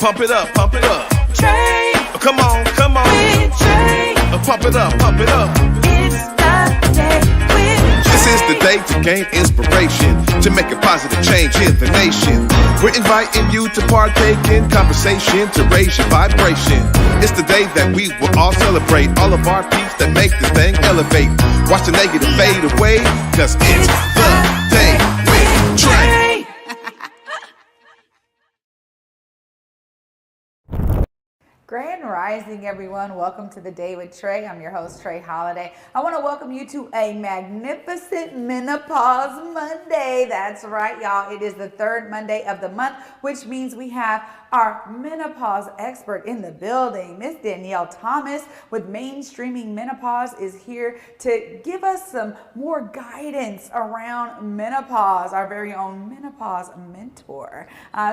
Pump it up, pump it up. Trae. Come on, come on. With Trae. Pump it up, pump it up. It's the day with Trae. This is the day to gain inspiration, to make a positive change in the nation. We're inviting you to partake in conversation, to raise your vibration. It's the day that we will all celebrate all of our peeps that make this thing elevate. Watch the negative fade away, cause it's the day with Trae. Grand Rising, everyone. Welcome to the Day with Trae. I'm your host, Trae Holiday. I want to welcome you to a magnificent Menopause Monday. That's right, y'all. It is the third Monday of the month, which means we have our menopause expert in the building. Miss Danyale Thomas with Mainstreaming Menopause is here to give us some more guidance around menopause, our very own menopause mentor.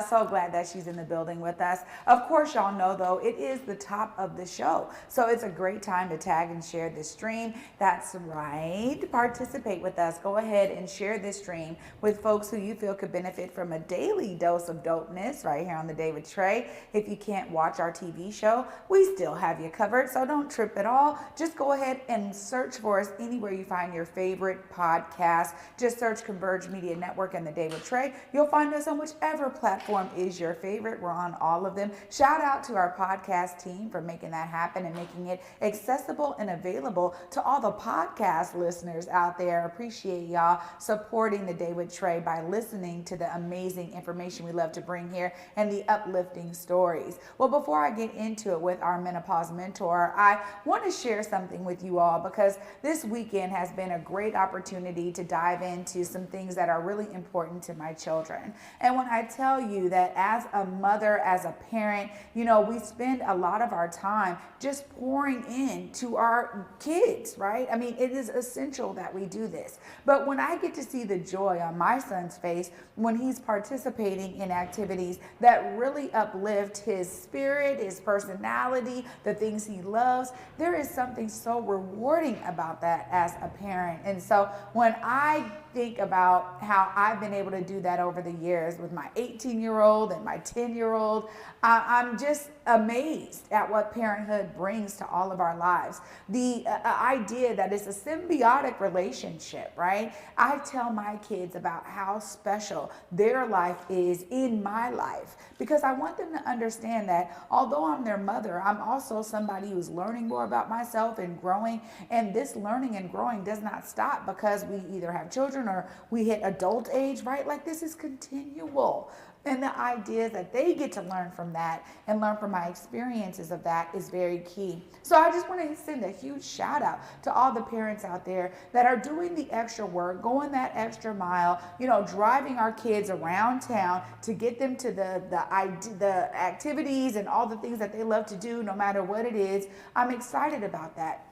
So glad that she's in the building with us. Of course, y'all know, though, it is the top of the show. So it's a great time to tag and share this stream. That's right. Participate with us. Go ahead and share this stream with folks who you feel could benefit from a daily dose of dopeness right here on the Day with Trae. If you can't watch our TV show, we still have you covered, so don't trip at all. Just go ahead and search for us anywhere you find your favorite podcast. Just search Converge Media Network and the Day with Trae. You'll find us on whichever platform is your favorite. We're on all of them. Shout out to our podcast team for making that happen and making it accessible and available to all the podcast listeners out there. Appreciate y'all supporting the Day with Trae by listening to the amazing information we love to bring here and the uplifting stories. Well, before I get into it with our menopause mentor, I want to share something with you all because this weekend has been a great opportunity to dive into some things that are really important to my children. And when I tell you that as a mother, as a parent, you know, we spend a lot of our time just pouring into our kids, right? I mean, it is essential that we do this. But when I get to see the joy on my son's face when he's participating in activities that really uplift his spirit, his personality, the things he loves, there is something so rewarding about that as a parent. And so when I think about how I've been able to do that over the years with my 18-year-old and my 10-year-old, I'm just amazed at what parenthood brings to all of our lives. The idea that it's a symbiotic relationship, right? I tell my kids about how special their life is in my life because I want them to understand that although I'm their mother, I'm also somebody who's learning more about myself and growing. And this learning and growing does not stop because we either have children or we hit adult age, right? Like this is continual. And the idea that they get to learn from that and learn from my experiences of that is very key. So I just want to send a huge shout out to all the parents out there that are doing the extra work, going that extra mile, you know, driving our kids around town to get them to the activities and all the things that they love to do, no matter what it is. I'm excited about that.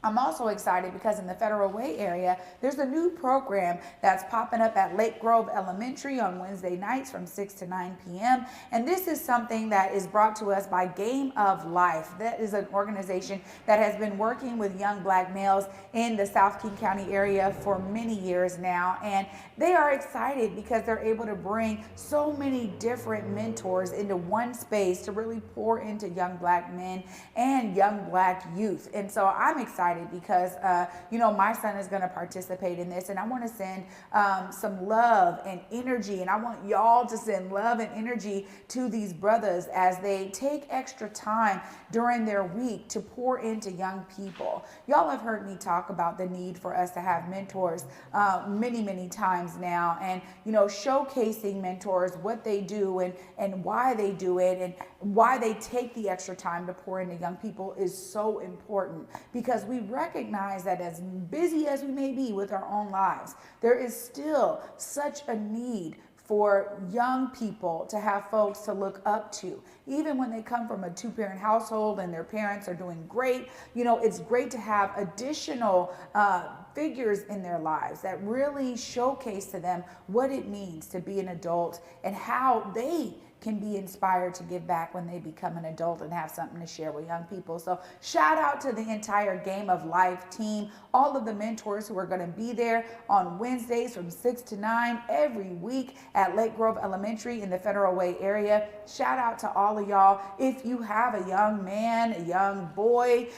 I'm also excited because in the Federal Way area, there's a new program that's popping up at Lake Grove Elementary on Wednesday nights from 6 to 9 p.m. And this is something that is brought to us by Game of Life. That is an organization that has been working with young black males in the South King County area for many years now. And they are excited because they're able to bring so many different mentors into one space to really pour into young black men and young black youth. And so I'm excited because, you know, my son is going to participate in this and I want to send some love and energy, and I want y'all to send love and energy to these brothers as they take extra time during their week to pour into young people. Y'all have heard me talk about the need for us to have mentors many times now, and, you know, showcasing mentors, what they do and why they do it and why they take the extra time to pour into young people is so important because we recognize that as busy as we may be with our own lives, there is still such a need for young people to have folks to look up to. Even when they come from a two-parent household and their parents are doing great, you know, it's great to have additional figures in their lives that really showcase to them what it means to be an adult and how they can be inspired to give back when they become an adult and have something to share with young people. So shout out to the entire Game of Life team, all of the mentors who are going to be there on Wednesdays from 6 to 9 every week at Lake Grove Elementary in the Federal Way area. Shout out to all of y'all. If you have a young man, a young boy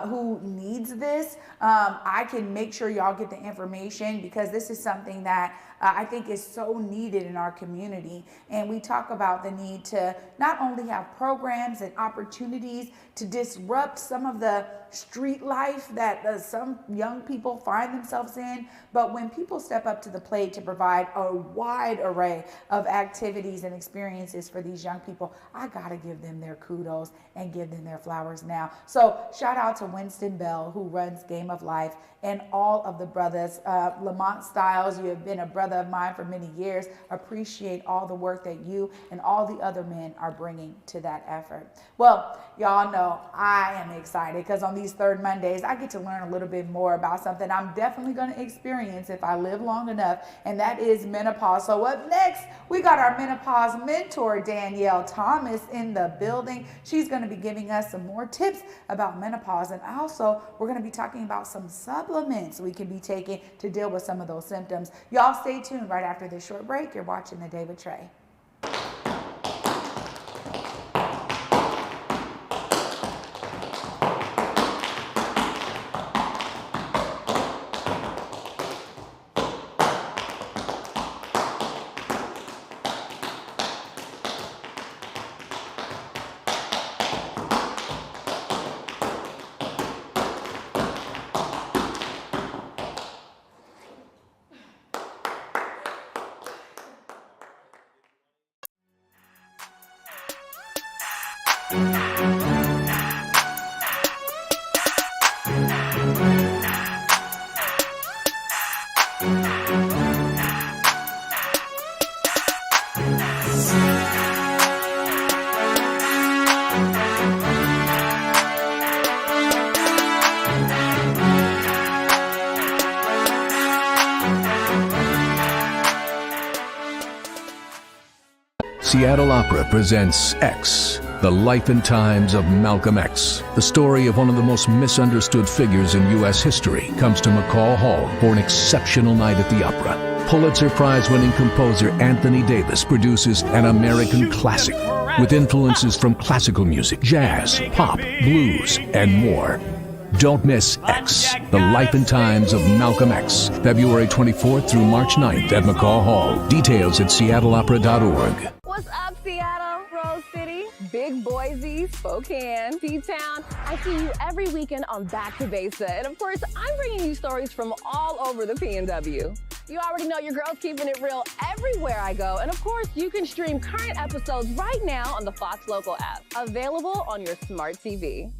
who needs this, I can make sure y'all get the information, because this is something that I think is so needed in our community. And we talk about the need to not only have programs and opportunities to disrupt some of the street life that some young people find themselves in, but when people step up to the plate to provide a wide array of activities and experiences for these young people, I gotta give them their kudos and give them their flowers now. So shout out to Winston Bell, who runs Game of Life, and all of the brothers. Lamont Stiles, you have been a brother of mine for many years. Appreciate all the work that you and all the other men are bringing to that effort. Well, y'all know I am excited because on these third Mondays, I get to learn a little bit more about something I'm definitely going to experience if I live long enough, and that is menopause. So up next, we got our menopause mentor, Danyale Thomas, in the building. She's going to be giving us some more tips about menopause, and also we're going to be talking about some supplements we can be taking to deal with some of those symptoms. Y'all stay tuned. Right after this short break, you're watching The Day with Trae. Seattle Opera presents X, The Life and Times of Malcolm X. The story of one of the most misunderstood figures in U.S. history comes to McCaw Hall for an exceptional night at the opera. Pulitzer Prize-winning composer Anthony Davis produces an American classic with influences from classical music, jazz, pop, blues, and more. Don't miss X, The Life and Times of Malcolm X, February 24th through March 9th at McCaw Hall. Details at seattleopera.org. What's up, Seattle, Rose City, Big Boise, Spokane, T-Town? I see you every weekend on Back to Besa. And of course, I'm bringing you stories from all over the PNW. You already know your girl's keeping it real everywhere I go. And of course, you can stream current episodes right now on the Fox Local app, available on your smart TV.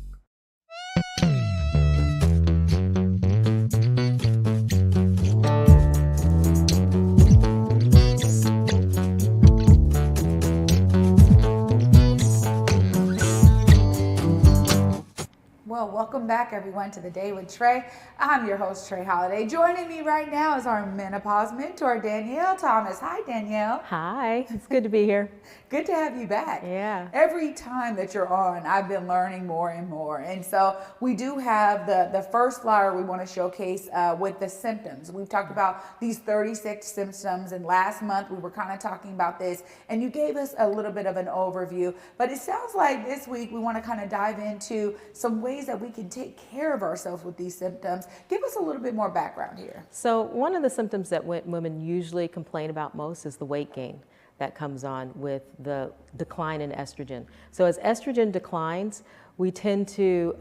Well, welcome back, everyone, to The Day with Trae. I'm your host, Trae Holiday. Joining me right now is our menopause mentor, Danyale Thomas. Hi, Danyale. Hi, it's good to be here. Good to have you back. Yeah. Every time that you're on, I've been learning more and more. And so we do have the first flyer we want to showcase with the symptoms. We've talked about these 36 symptoms, and last month we were kind of talking about this, and you gave us a little bit of an overview. But it sounds like this week we want to kind of dive into some ways that we can take care of ourselves with these symptoms. Give us a little bit more background here. So one of the symptoms that women usually complain about most is the weight gain that comes on with the decline in estrogen. So as estrogen declines, we tend to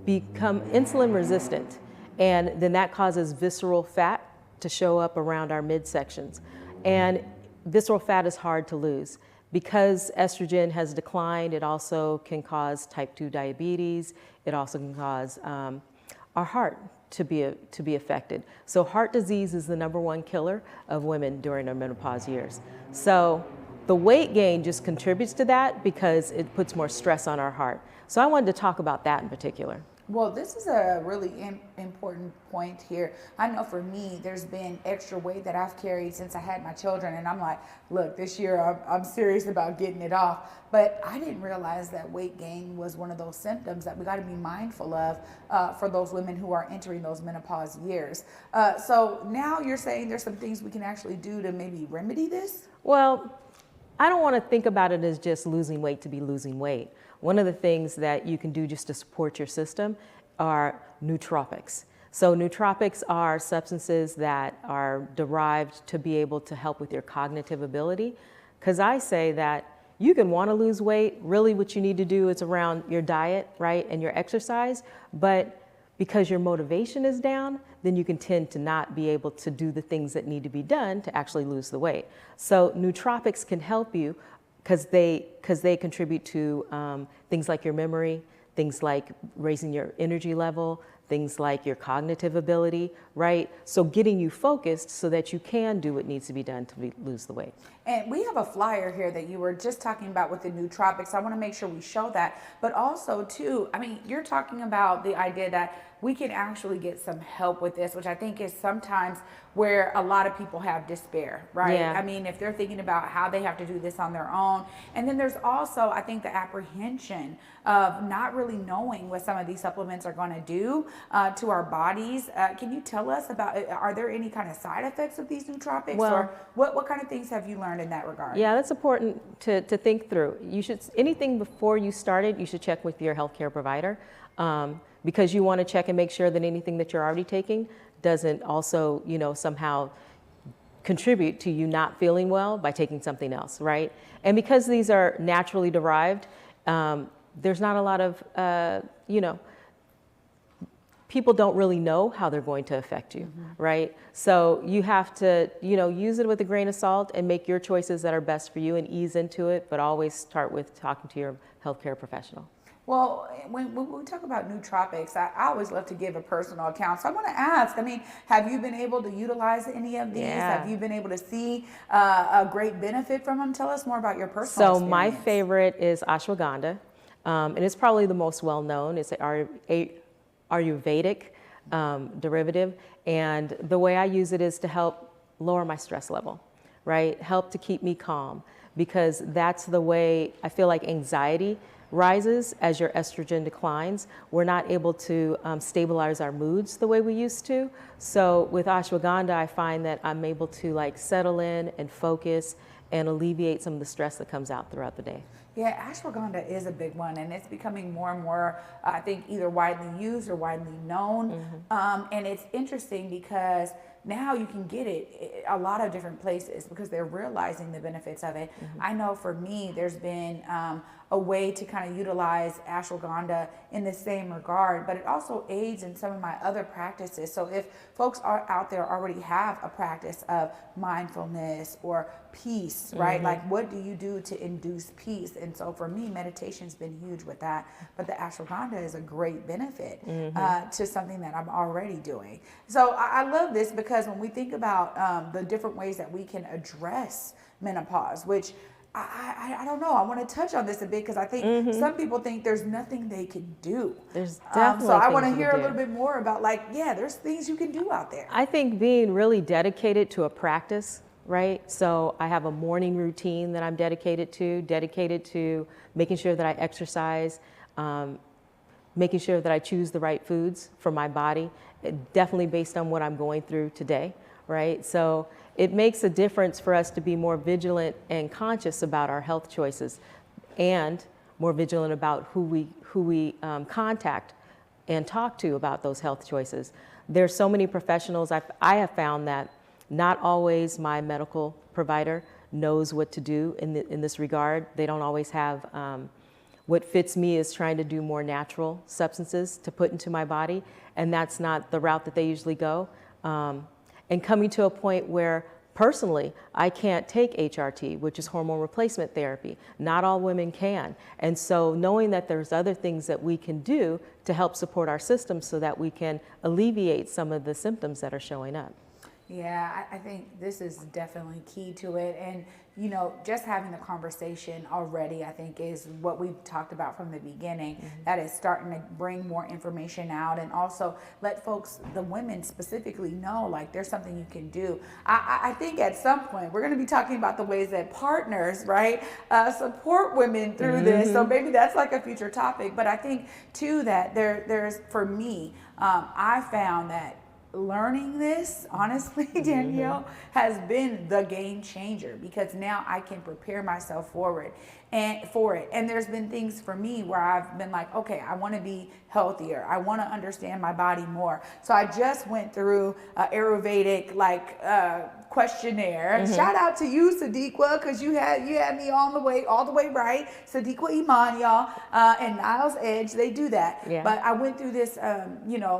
become insulin resistant, and then that causes visceral fat to show up around our midsections. And visceral fat is hard to lose. Because estrogen has declined, it also can cause type 2 diabetes. It also can cause our heart to be affected. So heart disease is the #1 killer of women during their menopause years. So the weight gain just contributes to that because it puts more stress on our heart. So I wanted to talk about that in particular. Well, this is a really important point here. I know for me, there's been extra weight that I've carried since I had my children, and I'm like, look, this year I'm serious about getting it off. But I didn't realize that weight gain was one of those symptoms that we got to be mindful of for those women who are entering those menopause years. So now you're saying there's some things we can actually do to maybe remedy this? Well, I don't want to think about it as just losing weight to be losing weight. One of the things that you can do just to support your system are nootropics. So nootropics are substances that are derived to be able to help with your cognitive ability. Because I say that you can want to lose weight, really what you need to do is around your diet, right, and your exercise, but because your motivation is down, then you can tend to not be able to do the things that need to be done to actually lose the weight. So nootropics can help you because they contribute to things like your memory, things like raising your energy level, things like your cognitive ability, right? So getting you focused so that you can do what needs to be done to lose the weight. And we have a flyer here that you were just talking about with the nootropics. I want to make sure we show that. But also, too, I mean, you're talking about the idea that we can actually get some help with this, which I think is sometimes where a lot of people have despair, right? Yeah. I mean, if they're thinking about how they have to do this on their own. And then there's also, I think, the apprehension of not really knowing what some of these supplements are going to do to our bodies. Can you tell us about, are there any kind of side effects of these nootropics? Well, or what kind of things have you learned in that regard? Yeah, that's important to think through. You should, anything before you start it, you should check with your healthcare provider because you want to check and make sure that anything that you're already taking doesn't also, you know, somehow contribute to you not feeling well by taking something else, right? And because these are naturally derived, there's not a lot of, you know, people don't really know how they're going to affect you, right? So you have to, you know, use it with a grain of salt and make your choices that are best for you and ease into it, but always start with talking to your healthcare professional. Well, when we talk about nootropics, I always love to give a personal account. So I want to ask, I mean, have you been able to utilize any of these? Yeah. Have you been able to see a great benefit from them? Tell us more about your personal experience. My favorite is ashwagandha, and it's probably the most well-known. It's Ayurvedic derivative, and the way I use it is to help lower my stress level, right? Help to keep me calm, because that's the way I feel like anxiety rises as your estrogen declines. We're not able to stabilize our moods the way we used to. So with ashwagandha, I find that I'm able to like settle in and focus and alleviate some of the stress that comes out throughout the day. Yeah, ashwagandha is a big one, and it's becoming more and more, I think, either widely used or widely known. And it's interesting because now you can get it a lot of different places because they're realizing the benefits of it. I know for me, there's been a way to kind of utilize ashwagandha in the same regard, but it also aids in some of my other practices. So if folks are out there already have a practice of mindfulness or peace, right? Like, what do you do to induce peace? And so for me, meditation's been huge with that, but the ashwagandha is a great benefit to something that I'm already doing. So I love this because when we think about the different ways that we can address menopause, which I don't know. I want to touch on this a bit because I think some people think there's nothing they can do. There's definitely so I want to things you hear can a do. little bit more about, like, yeah, there's things you can do out there. I think being really dedicated to a practice, right? So I have a morning routine that I'm dedicated to making sure that I exercise, making sure that I choose the right foods for my body, definitely based on what I'm going through today, right? So it makes a difference for us to be more vigilant and conscious about our health choices and more vigilant about who we contact and talk to about those health choices. There's so many professionals. I have found that not always my medical provider knows what to do in this regard. They don't always have, what fits me is trying to do more natural substances to put into my body, and that's not the route that they usually go. And coming to a point where personally, I can't take HRT, which is hormone replacement therapy. Not all women can. And so knowing that there's other things that we can do to help support our system so that we can alleviate some of the symptoms that are showing up. Yeah, I think this is definitely key to it. And, you know, just having the conversation already, I think, is what we've talked about from the beginning. That is starting to bring more information out and also let folks, the women specifically, know like there's something you can do. I think at some point we're going to be talking about the ways that partners, right, support women through this. So maybe that's like a future topic. But I think, too, that there's, for me, I found that learning this, honestly, Danyale, has been the game changer, because now I can prepare myself forward and for it. And there's been things for me where I've been like, okay, I want to be healthier. I want to understand my body more. So I just went through an Ayurvedic questionnaire. Shout out to you, Sadiqa, because you had me all the way right. Sadiqa Iman, y'all, and Niles Edge, they do that. Yeah. But I went through this,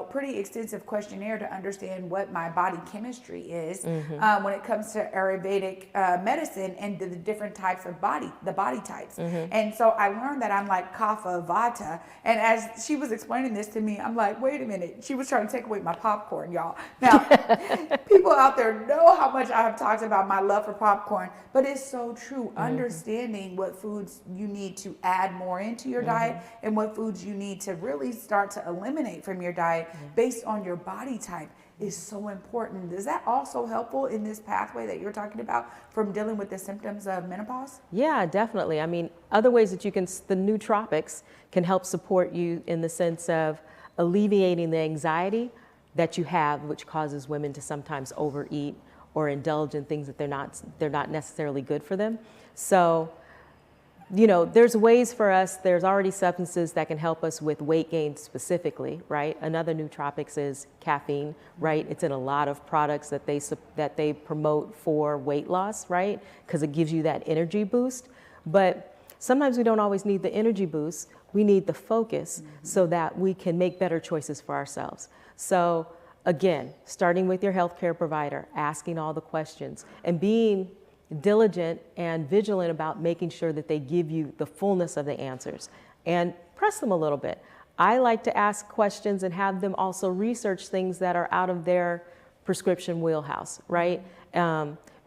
pretty extensive questionnaire to understand what my body chemistry is when it comes to Ayurvedic medicine and the different types of body types. And so I learned that I'm like Kapha Vata. And as she was explaining this to me, I'm like, wait a minute. She was trying to take away my popcorn, y'all. Now, people out there know how much I have talked about my love for popcorn, but it's so true. Understanding what foods you need to add more into your diet and what foods you need to really start to eliminate from your diet based on your body type is so important. Is that also helpful in this pathway that you're talking about from dealing with the symptoms of menopause? Yeah, definitely. I mean, other ways that you can, the nootropics can help support you in the sense of alleviating the anxiety that you have, which causes women to sometimes overeat or indulge in things that they're not necessarily good for them. So, you know, there's ways for us, there's already substances that can help us with weight gain specifically, right? Another nootropics is caffeine, right? It's in a lot of products that they promote for weight loss, right? Because it gives you that energy boost. But sometimes we don't always need the energy boost. We need the focus so that we can make better choices for ourselves. So again, starting with your healthcare provider, asking all the questions, and being diligent and vigilant about making sure that they give you the fullness of the answers, and press them a little bit. I like to ask questions and have them also research things that are out of their prescription wheelhouse, right?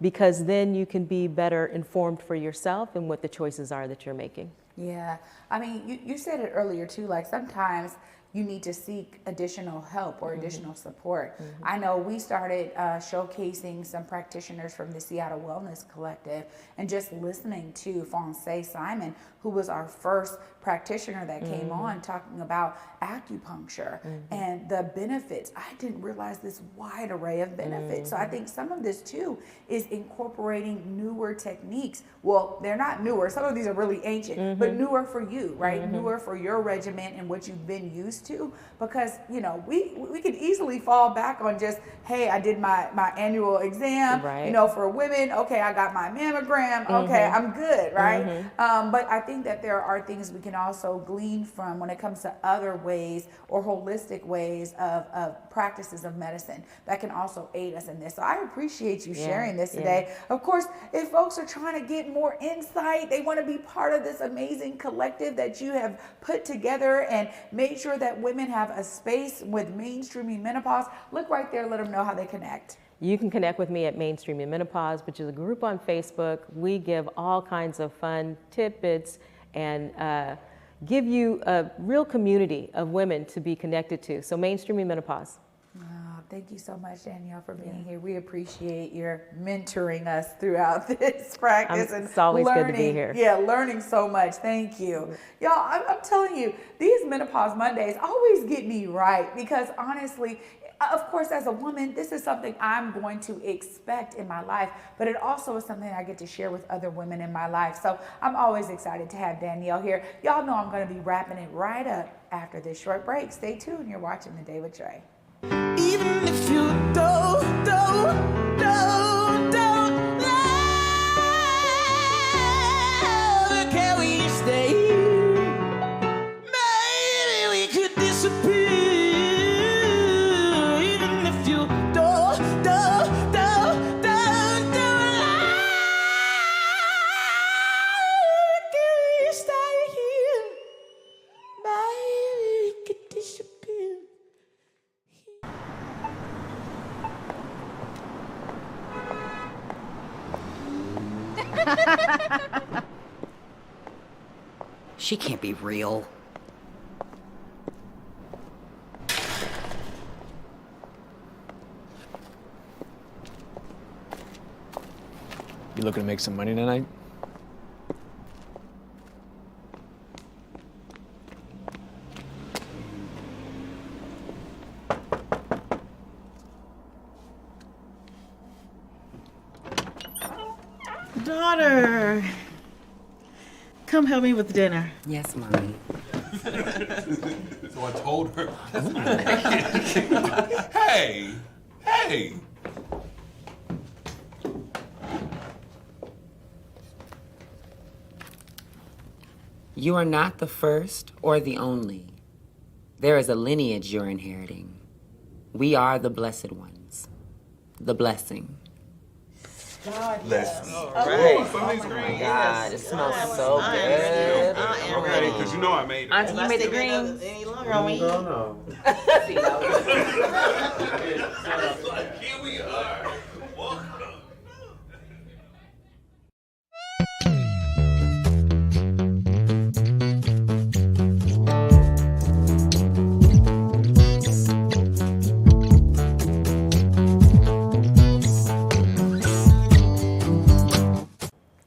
Because then you can be better informed for yourself and what the choices are that you're making. Yeah, I mean, you said it earlier too, like sometimes you need to seek additional help or additional support. I know we started showcasing some practitioners from the Seattle Wellness Collective, and just listening to Fonse Simon, who was our first practitioner that came on talking about acupuncture and the benefits. I didn't realize this wide array of benefits. So I think some of this too is incorporating newer techniques. Well, they're not newer. Some of these are really ancient, but newer for you, right? Newer for your regimen and what you've been used to. Because, you know, we could easily fall back on just, hey, I did my annual exam, Right. you know, for women, okay, I got my mammogram, okay, I'm good, right? But I think that there are things we can also glean from when it comes to other ways or holistic ways of practices of medicine that can also aid us in this. So I appreciate you sharing this today. Of course, if folks are trying to get more insight, they want to be part of this amazing collective that you have put together and made sure that women have a space with Mainstreaming Menopause, look right there, let them know how they connect. You can connect with me at Mainstreaming Menopause, which is a group on Facebook. We give all kinds of fun tidbits and give you a real community of women to be connected to. So Mainstreaming Menopause. Thank you so much, Danyale, for being here. We appreciate your mentoring us throughout this practice. It's always learning, good to be here. Yeah, learning so much. Thank you. Y'all, I'm telling you, these Menopause Mondays always get me right, because honestly, of course, as a woman, this is something I'm going to expect in my life, but it also is something I get to share with other women in my life. So I'm always excited to have Danyale here. Y'all know I'm going to be wrapping it right up after this short break. Stay tuned. You're watching The Day with Trae. Even if you don't love, can we stay? Maybe we could disappear. Even if you don't love, can we stay here? Maybe we could disappear. She can't be real. You looking to make some money tonight? Daughter, come help me with dinner. Yes, Mommy. So I told her. Hey! Hey! You are not the first or the only. There is a lineage you're inheriting. We are the blessed ones. The blessing. Listen. Right. Something's green. God, it smells so good. I'm ready, because you know I made it. Auntie, you made the greens. Any longer on me? No. Here we are. Welcome.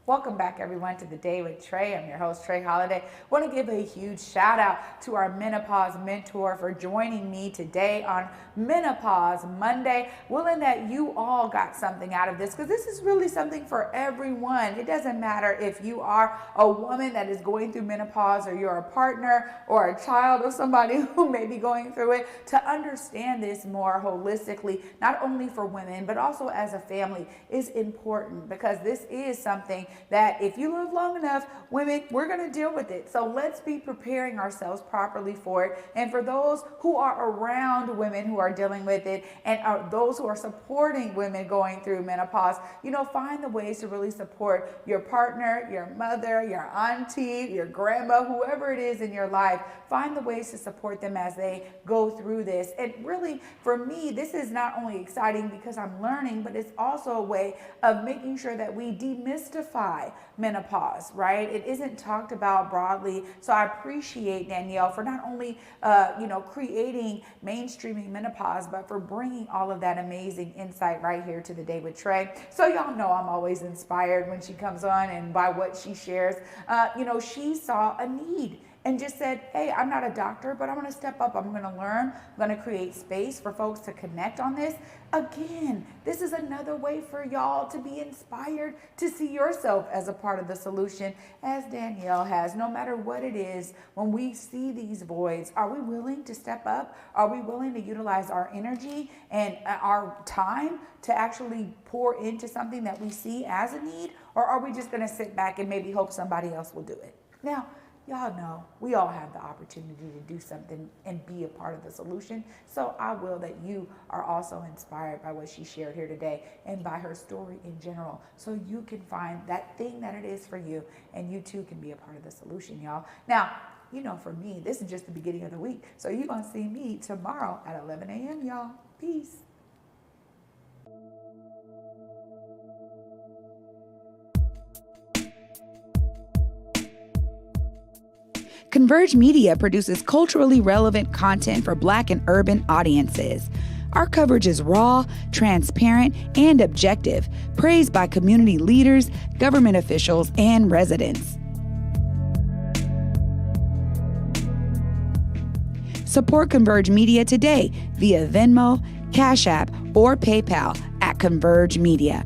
Welcome back, everyone, to The Day with Trae. I'm your host, Trae Holiday. Want to give a huge shout out to our menopause mentor for joining me today on Menopause Monday. Willing that you all got something out of this, because this is really something for everyone. It doesn't matter if you are a woman that is going through menopause, or you're a partner or a child of somebody who may be going through it, to understand this more holistically, not only for women, but also as a family, is important, because this is something that if you live long enough, women, we're going to deal with it. So let's be preparing ourselves properly for it. And for those who are around women who are dealing with it, and are those who are supporting women going through menopause, find the ways to really support your partner, your mother, your auntie, your grandma, whoever it is in your life. Find the ways to support them as they go through this. And really, for me, this is not only exciting because I'm learning, but it's also a way of making sure that we demystify menopause, right? It isn't talked about broadly. So I appreciate Danyale for not only, creating mainstreaming menopause, but for bringing all of that amazing insight right here to The Day with Trae. So y'all know I'm always inspired when she comes on and by what she shares. She saw a need and just said, hey, I'm not a doctor, but I'm going to step up. I'm going to learn. I'm going to create space for folks to connect on this. Again, this is another way for y'all to be inspired to see yourself as a part of the solution, as Danyale has. No matter what it is, when we see these voids, are we willing to step up? Are we willing to utilize our energy and our time to actually pour into something that we see as a need? Or are we just going to sit back and maybe hope somebody else will do it? Now, y'all know we all have the opportunity to do something and be a part of the solution. So I will that you are also inspired by what she shared here today and by her story in general, so you can find that thing that it is for you, and you too can be a part of the solution, y'all. Now, for me, this is just the beginning of the week. So you're going to see me tomorrow at 11 a.m., y'all. Peace. Converge Media produces culturally relevant content for Black and urban audiences. Our coverage is raw, transparent, and objective, praised by community leaders, government officials, and residents. Support Converge Media today via Venmo, Cash App, or PayPal at Converge Media.